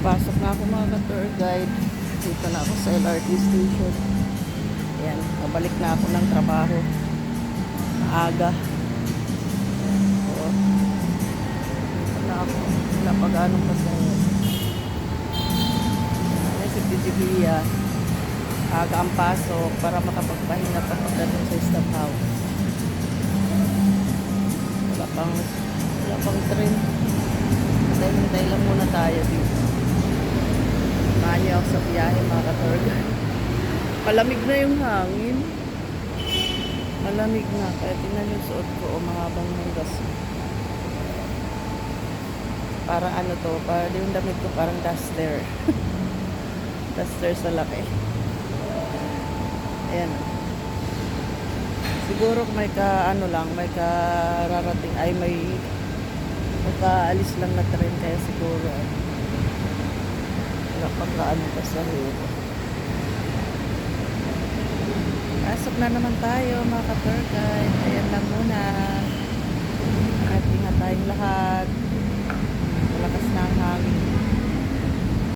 Pasok na ako mga ka-tour guide. Dito na ako sa LRT station. Ayan, pabalik na ako ng trabaho. Maaga. Oo. Dito na ako. Wala pa ganong pasaya. Ayan si Pidibia. Aga ang pasok para makapagpahinga pa pagdating sa staff house. Wala pang train. Hintay lang muna tayo dito. Samahan niyo ako sa biyahe mga ka-tour guide. Malamig na yung hangin. Malamig na. Kaya tingnan yung suot ko o mahabang ng gas. Parang ano to, parang yung damit ko parang duster. Duster sa laki. Ayan. Siguro may may kararating ay may kaalis lang na train kaya siguro wala pang kaano pa sa hero. Pasok na naman tayo mga ka-tour guide. Ayan lang muna. At ingat tayong lahat.